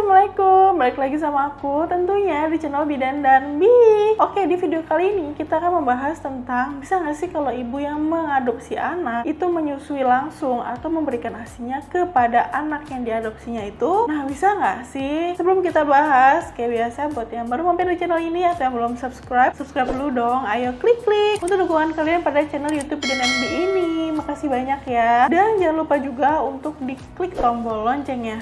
Assalamualaikum, balik lagi sama aku tentunya di channel Bidan dan Bi. Oke, di video kali ini kita akan membahas tentang bisa nggak sih kalau ibu yang mengadopsi anak itu menyusui langsung atau memberikan ASI-nya kepada anak yang diadopsinya itu. Nah, bisa nggak sih? Sebelum kita bahas, kayak biasa buat yang baru mampir di channel ini atau yang belum subscribe dulu dong. Ayo klik untuk dukungan kalian pada channel YouTube Bidan dan Bi ini. Makasih banyak ya. Dan jangan lupa juga untuk diklik tombol loncengnya.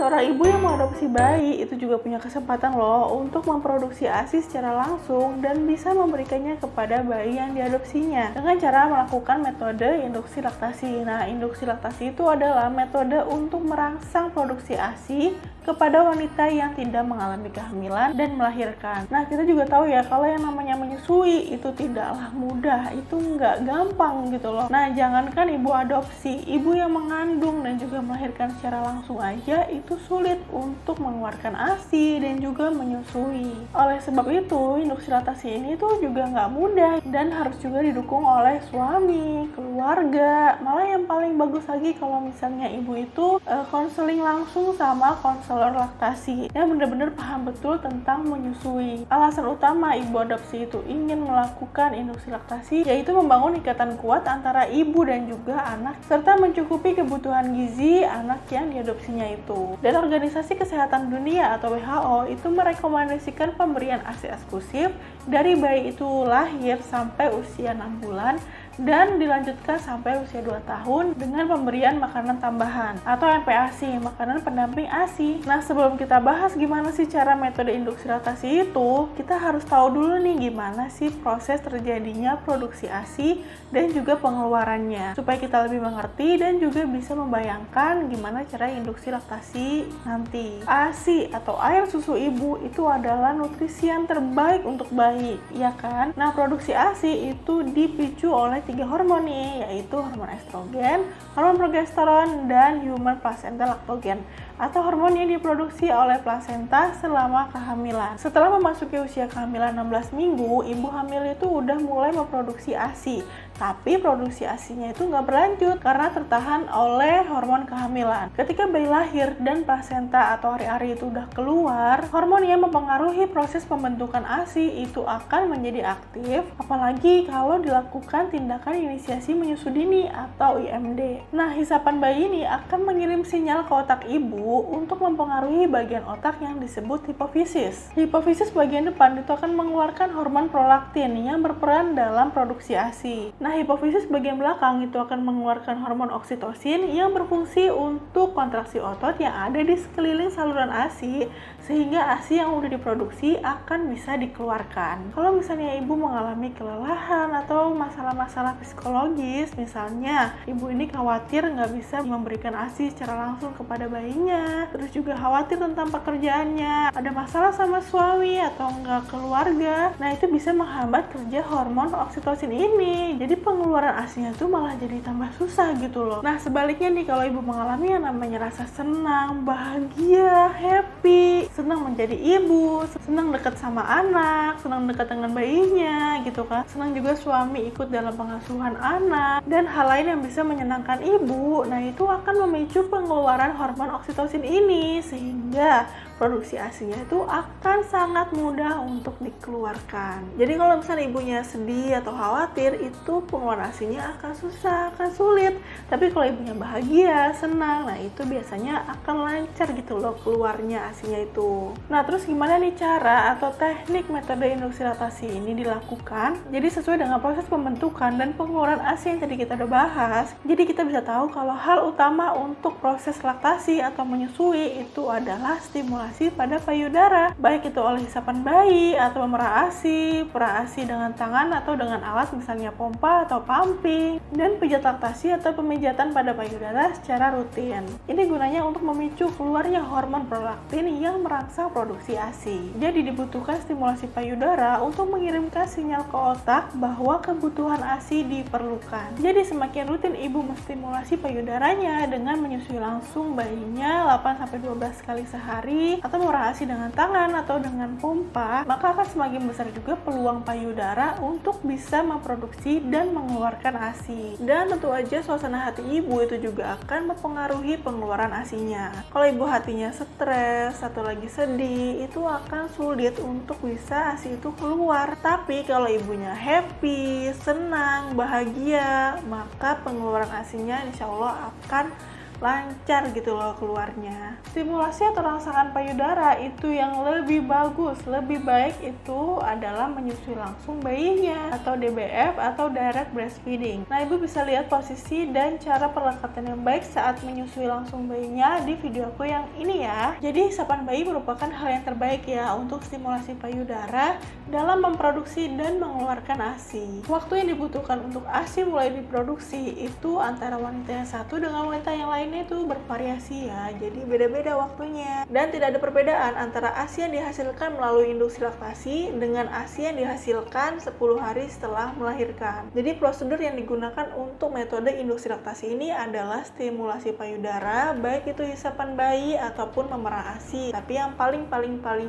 Seorang ibu yang mengadopsi bayi itu juga punya kesempatan loh untuk memproduksi ASI secara langsung dan bisa memberikannya kepada bayi yang diadopsinya dengan cara melakukan metode induksi laktasi. Nah, induksi laktasi itu adalah metode untuk merangsang produksi ASI kepada wanita yang tidak mengalami kehamilan dan melahirkan. Nah, kita juga tahu ya kalau yang namanya menyusui itu tidaklah mudah, itu nggak gampang gitu loh. Nah, jangankan ibu adopsi, ibu yang mengandung dan juga melahirkan secara langsung aja itu sulit untuk mengeluarkan ASI dan juga menyusui. Oleh sebab itu, induksi laktasi ini tuh juga nggak mudah dan harus juga didukung oleh suami, keluarga. Malah yang paling bagus lagi kalau misalnya ibu itu konseling langsung sama konselor laktasi yang benar-benar paham betul tentang menyusui. Alasan utama ibu adopsi itu ingin melakukan induksi laktasi yaitu membangun ikatan kuat antara ibu dan juga anak serta mencukupi kebutuhan gizi anak yang diadopsinya itu. Dan Organisasi Kesehatan Dunia atau WHO itu merekomendasikan pemberian ASI eksklusif dari bayi itu lahir sampai usia 6 bulan dan dilanjutkan sampai usia 2 tahun dengan pemberian makanan tambahan atau MPASI, makanan pendamping ASI. Nah, sebelum kita bahas gimana sih cara metode induksi laktasi itu, kita harus tahu dulu nih gimana sih proses terjadinya produksi ASI dan juga pengeluarannya supaya kita lebih mengerti dan juga bisa membayangkan gimana cara induksi laktasi nanti. ASI atau air susu ibu itu adalah nutrisi yang terbaik untuk bayi, ya kan? Nah, produksi ASI itu dipicu oleh 3 hormon nih, yaitu hormon estrogen, hormon progesteron, dan human placenta lactogen atau hormon yang diproduksi oleh plasenta selama kehamilan. Setelah memasuki usia kehamilan 16 minggu, ibu hamil itu udah mulai memproduksi ASI. Tapi produksi ASI-nya itu nggak berlanjut karena tertahan oleh hormon kehamilan. Ketika bayi lahir dan plasenta atau ari-ari itu udah keluar, hormon yang mempengaruhi proses pembentukan ASI itu akan menjadi aktif, apalagi kalau dilakukan tindakan inisiasi menyusu dini atau IMD. Nah, hisapan bayi ini akan mengirim sinyal ke otak ibu untuk mempengaruhi bagian otak yang disebut hipofisis. Hipofisis bagian depan itu akan mengeluarkan hormon prolaktin yang berperan dalam produksi ASI. Nah, hipofisis bagian belakang itu akan mengeluarkan hormon oksitosin yang berfungsi untuk kontraksi otot yang ada di sekeliling saluran ASI sehingga ASI yang udah diproduksi akan bisa dikeluarkan. Kalau misalnya ibu mengalami kelelahan atau masalah-masalah psikologis, misalnya ibu ini khawatir nggak bisa memberikan ASI secara langsung kepada bayinya, terus juga khawatir tentang pekerjaannya, ada masalah sama suami atau nggak keluarga, nah itu bisa menghambat kerja hormon oksitosin ini. Jadi pengeluaran ASI-nya tuh malah jadi tambah susah gitu loh. Nah, sebaliknya nih kalau ibu mengalami yang namanya rasa senang, bahagia, happy, senang menjadi ibu, senang dekat sama anak, senang dekat dengan bayinya gitu kan, senang juga suami ikut dalam pengasuhan anak dan hal lain yang bisa menyenangkan ibu, nah itu akan memicu pengeluaran hormon oksitosin ini sehingga produksi ASI-nya itu akan sangat mudah untuk dikeluarkan. Jadi kalau misalnya ibunya sedih atau khawatir, itu pengeluaran ASI-nya akan susah, akan sulit. Tapi kalau ibunya bahagia, senang, nah itu biasanya akan lancar gitu loh keluarnya ASI-nya itu. Nah, terus gimana nih cara atau teknik metode induksi laktasi ini dilakukan? Jadi sesuai dengan proses pembentukan dan pengeluaran ASI yang tadi kita udah bahas, jadi kita bisa tahu kalau hal utama untuk proses laktasi atau menyusui itu adalah stimulasi pada payudara, baik itu oleh hisapan bayi atau memerah ASI, perah ASI dengan tangan atau dengan alat misalnya pompa atau pumping, dan pijat laktasi atau pemijatan pada payudara secara rutin. Ini gunanya untuk memicu keluarnya hormon prolaktin yang merangsang produksi ASI. Jadi dibutuhkan stimulasi payudara untuk mengirimkan sinyal ke otak bahwa kebutuhan ASI diperlukan. Jadi semakin rutin ibu menstimulasi payudaranya dengan menyusui langsung bayinya hingga 8-12 kali sehari atau memerah ASI dengan tangan atau dengan pompa, maka akan semakin besar juga peluang payudara untuk bisa memproduksi dan mengeluarkan ASI. Dan tentu aja suasana hati ibu itu juga akan mempengaruhi pengeluaran ASINya. Kalau ibu hatinya stres atau lagi sedih, itu akan sulit untuk bisa ASI itu keluar. Tapi kalau ibunya happy, senang, bahagia, maka pengeluaran ASINya insya Allah akan lancar gitu loh keluarnya. Stimulasi atau rangsangan payudara itu yang lebih bagus, lebih baik itu adalah menyusui langsung bayinya atau DBF atau direct breastfeeding. Nah, ibu bisa lihat posisi dan cara perlekatan yang baik saat menyusui langsung bayinya di video aku yang ini ya. Jadi isapan bayi merupakan hal yang terbaik ya untuk stimulasi payudara dalam memproduksi dan mengeluarkan ASI. Waktu yang dibutuhkan untuk ASI mulai diproduksi itu antara wanita yang satu dengan wanita yang lain itu bervariasi ya, jadi beda-beda waktunya. Dan tidak ada perbedaan antara ASI yang dihasilkan melalui induksi laktasi dengan ASI yang dihasilkan 10 hari setelah melahirkan. Jadi prosedur yang digunakan untuk metode induksi laktasi ini adalah stimulasi payudara, baik itu hisapan bayi ataupun memerah ASI. Tapi yang paling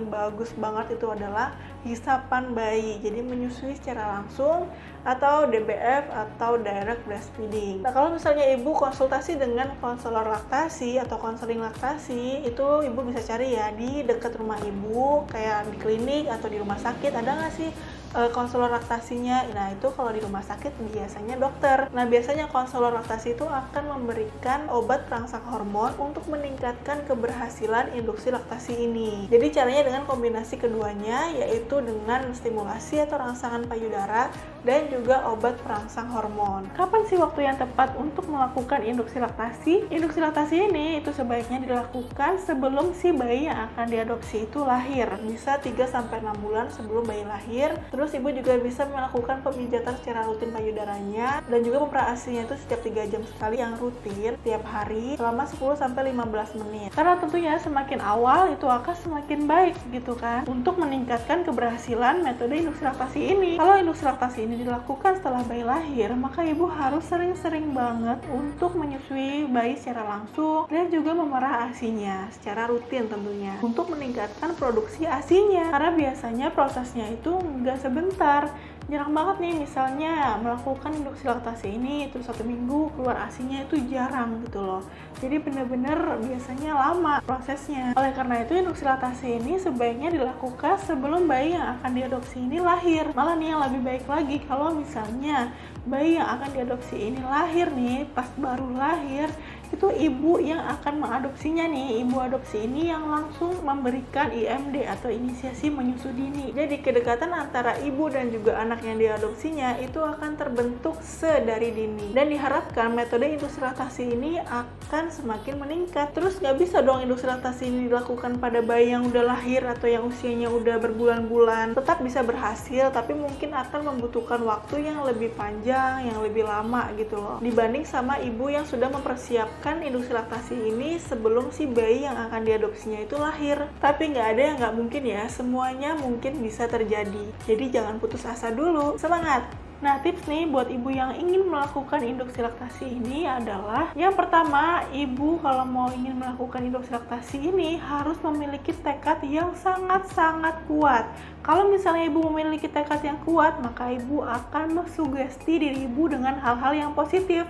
bagus banget itu adalah hisapan bayi, jadi menyusui secara langsung atau DBF atau direct breastfeeding. Nah, kalau misalnya ibu konsultasi dengan konselor laktasi atau konseling laktasi, itu ibu bisa cari ya di dekat rumah ibu, kayak di klinik atau di rumah sakit, ada nggak sih konselor laktasinya. Nah, itu kalau di rumah sakit biasanya dokter. Nah, biasanya konselor laktasi itu akan memberikan obat perangsang hormon untuk meningkatkan keberhasilan induksi laktasi ini. Jadi caranya dengan kombinasi keduanya, yaitu dengan stimulasi atau rangsangan payudara dan juga obat perangsang hormon. Kapan sih waktu yang tepat untuk melakukan induksi laktasi? Induksi laktasi ini itu sebaiknya dilakukan sebelum si bayi yang akan diadopsi itu lahir. Bisa 3-6 bulan sebelum bayi lahir. Terus ibu juga bisa melakukan pemijatan secara rutin payudaranya dan juga memerah ASINya itu setiap 3 jam sekali yang rutin tiap hari selama 10-15 menit. Karena tentunya semakin awal itu akan semakin baik gitu kan untuk meningkatkan keberhasilan metode induksi laktasi ini. Kalau induksi laktasi ini dilakukan setelah bayi lahir, maka ibu harus sering-sering banget untuk menyusui bayi secara langsung dan juga memerah ASINya secara rutin tentunya untuk meningkatkan produksi ASINya. Karena biasanya prosesnya itu nggak sebentar, jarang banget nih misalnya melakukan induksi laktasi ini terus 1 minggu keluar ASINya itu jarang gitu loh. Jadi benar-benar biasanya lama prosesnya. Oleh karena itu induksi laktasi ini sebaiknya dilakukan sebelum bayi yang akan diadopsi ini lahir. Malah nih yang lebih baik lagi kalau misalnya bayi yang akan diadopsi ini lahir nih, pas baru lahir itu ibu yang akan mengadopsinya nih, ibu adopsi ini yang langsung memberikan IMD atau inisiasi menyusu dini. Jadi kedekatan antara ibu dan juga anak yang diadopsinya itu akan terbentuk sedari dini. Dan diharapkan metode induksi laktasi ini akan semakin meningkat. Terus nggak bisa dong induksi laktasi ini dilakukan pada bayi yang udah lahir atau yang usianya udah berbulan-bulan. Tetap bisa berhasil, tapi mungkin akan membutuhkan waktu yang lebih panjang, yang lebih lama gitu loh, dibanding sama ibu yang sudah mempersiapkan induksi laktasi ini sebelum si bayi yang akan diadopsinya itu lahir. Tapi nggak ada yang nggak mungkin ya, semuanya mungkin bisa terjadi. Jadi jangan putus asa dulu, semangat! Nah, tips nih buat ibu yang ingin melakukan induksi laktasi ini adalah yang pertama, ibu kalau mau ingin melakukan induksi laktasi ini harus memiliki tekad yang sangat-sangat kuat. Kalau misalnya ibu memiliki tekad yang kuat, maka ibu akan mensugesti diri ibu dengan hal-hal yang positif,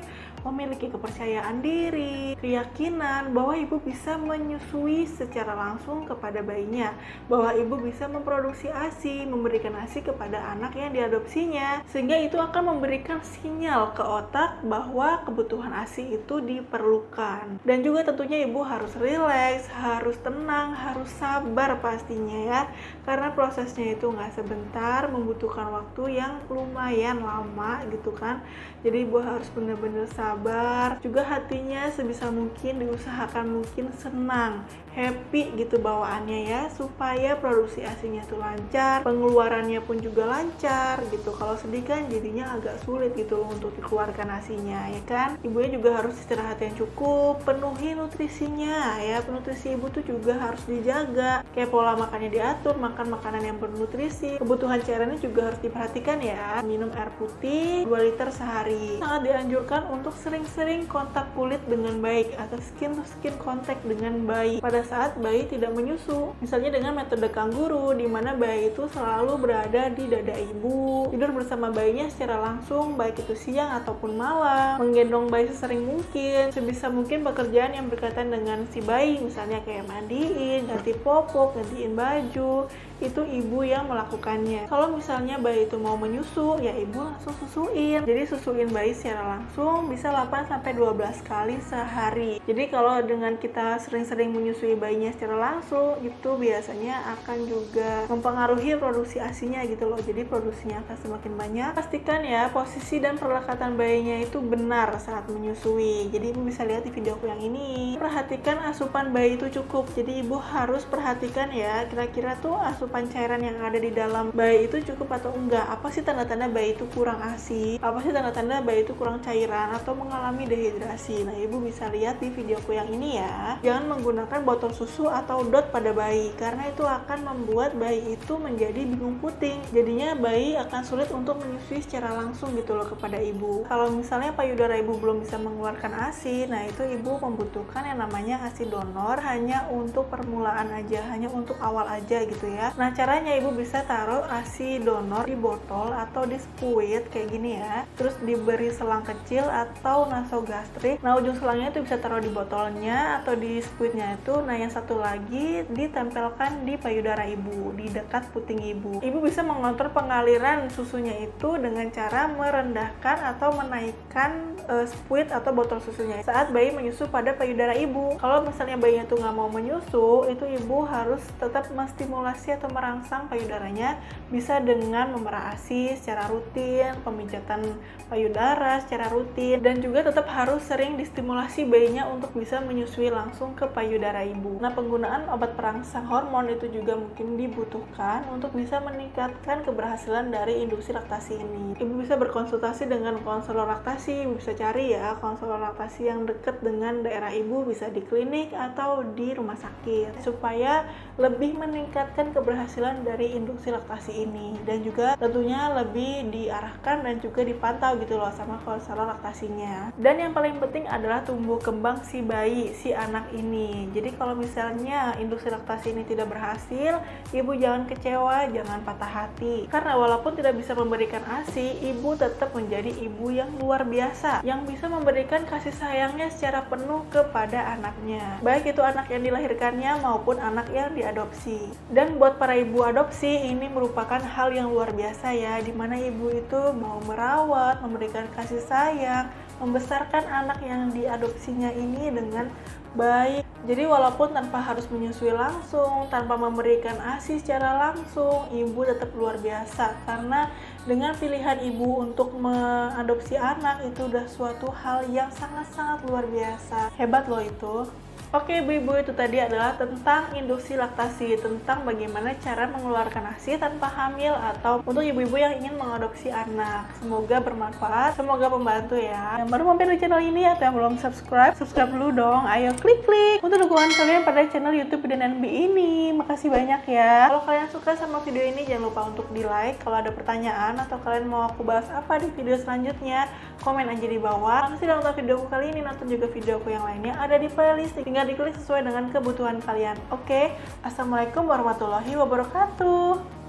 memiliki kepercayaan diri, keyakinan bahwa ibu bisa menyusui secara langsung kepada bayinya, bahwa ibu bisa memproduksi ASI, memberikan ASI kepada anak yang diadopsinya, sehingga itu akan memberikan sinyal ke otak bahwa kebutuhan ASI itu diperlukan. Dan juga tentunya ibu harus rileks, harus tenang, harus sabar pastinya ya, karena prosesnya itu nggak sebentar, membutuhkan waktu yang lumayan lama gitu kan. Jadi ibu harus benar-benar sabar, juga hatinya sebisa mungkin diusahakan mungkin senang, happy gitu bawaannya ya, supaya produksi ASINya itu lancar, pengeluarannya pun juga lancar gitu. Kalau sedih kan kan jadinya agak sulit gitu loh untuk dikeluarkan ASI-nya, ya kan? Ibunya juga harus istirahat yang cukup, penuhi nutrisinya ya. Nutrisi ibu tuh juga harus dijaga, kayak pola makannya diatur, makan makanan yang bernutrisi. Kebutuhan cairannya juga harus diperhatikan ya. Minum air putih 2 liter sehari. Sangat dianjurkan untuk sering-sering kontak kulit dengan baik atau skin to skin contact dengan bayi pada saat bayi tidak menyusu. Misalnya dengan metode kanguru, di mana bayi itu selalu berada di dada ibu, tidur bersama bayinya secara langsung, baik itu siang ataupun malam, menggendong bayi sesering mungkin, sebisa mungkin pekerjaan yang berkaitan dengan si bayi, misalnya kayak mandiin, ganti popok, gantiin baju, itu ibu yang melakukannya. Kalau misalnya bayi itu mau menyusu, ya ibu langsung susuin. Jadi susuin bayi secara langsung bisa 8-12 kali sehari. Jadi kalau dengan kita sering-sering menyusui bayinya secara langsung, itu biasanya akan juga mempengaruhi produksi ASI-nya gitu loh. Jadi produksinya akan semakin banyak. Pastikan ya posisi dan perlekatan bayinya itu benar saat menyusui. Jadi ibu bisa lihat di videoku yang ini. Perhatikan asupan bayi itu cukup. Jadi ibu harus perhatikan ya, kira-kira tuh asupan cairan yang ada di dalam bayi itu cukup atau enggak. Apa sih tanda-tanda bayi itu kurang ASI? Apa sih tanda-tanda bayi itu kurang cairan atau mengalami dehidrasi? Nah, ibu bisa lihat di videoku yang ini ya. Jangan menggunakan botol susu atau dot pada bayi, karena itu akan membuat bayi itu menjadi bingung puting. Jadinya bayi akan sulit untuk menyusui secara langsung gitu loh kepada ibu. Kalau misalnya payudara ibu belum bisa mengeluarkan ASI, nah itu ibu membutuhkan yang namanya ASI donor, hanya untuk permulaan aja, hanya untuk awal aja gitu ya. Nah, caranya ibu bisa taruh ASI donor di botol atau di squid kayak gini ya. Terus diberi selang kecil atau nasogastrik. Nah, ujung selangnya itu bisa taruh di botolnya atau di squidnya itu. Nah, yang satu lagi ditempelkan di payudara ibu, di dekat puting ibu. Ibu bisa mengontrol pengaliran susunya itu dengan cara merendahkan atau menaikkan squid atau botol susunya saat bayi menyusu pada payudara ibu. Kalau misalnya bayinya tuh nggak mau menyusu, itu ibu harus tetap menstimulasi atau merangsang payudaranya, bisa dengan memerah ASI secara rutin, pemijatan payudara secara rutin, dan juga tetap harus sering distimulasi bayinya untuk bisa menyusui langsung ke payudara ibu. Nah, penggunaan obat perangsang hormon itu juga mungkin dibutuhkan untuk bisa meningkatkan keberhasilan dari induksi laktasi ini. Ibu bisa berkonsultasi dengan konselor laktasi. Ibu bisa cari ya konselor laktasi yang dekat dengan daerah ibu, bisa di klinik atau di rumah sakit, supaya lebih meningkatkan keberhasilan dari induksi laktasi ini, dan juga tentunya lebih diarahkan dan juga dipantau gitu loh sama konselor laktasinya. Dan yang paling penting adalah tumbuh kembang si bayi, si anak ini. Jadi kalau misalnya induksi laktasi ini tidak berhasil, ibu jangan kecewa, jangan patah hati, karena walaupun tidak bisa memberikan ASI, ibu tetap menjadi ibu yang luar biasa, yang bisa memberikan kasih sayangnya secara penuh kepada anaknya, baik itu anak yang dilahirkannya maupun anak yang diadopsi. Dan buat para ibu adopsi, ini merupakan hal yang luar biasa ya, dimana ibu itu mau merawat, memberikan kasih sayang, membesarkan anak yang diadopsinya ini dengan baik. Jadi walaupun tanpa harus menyusui langsung, tanpa memberikan ASI secara langsung, ibu tetap luar biasa, karena dengan pilihan ibu untuk mengadopsi anak itu udah suatu hal yang sangat-sangat luar biasa. Hebat loh itu. Oke ibu-ibu, itu tadi adalah tentang induksi laktasi, tentang bagaimana cara mengeluarkan ASI tanpa hamil atau untuk ibu-ibu yang ingin mengadopsi anak. Semoga bermanfaat, semoga membantu ya. Yang baru mampir di channel ini atau yang belum subscribe dulu dong. Ayo klik untuk dukungan kalian pada channel YouTube DNB ini. Makasih banyak ya. Kalau kalian suka sama video ini, jangan lupa untuk di like. Kalau ada pertanyaan atau kalian mau aku bahas apa di video selanjutnya, komen aja di bawah. Makasih udah nonton videoku kali ini, nonton juga videoku yang lainnya ada di playlist. Tinggal diklik sesuai dengan kebutuhan kalian. Oke, assalamualaikum warahmatullahi wabarakatuh.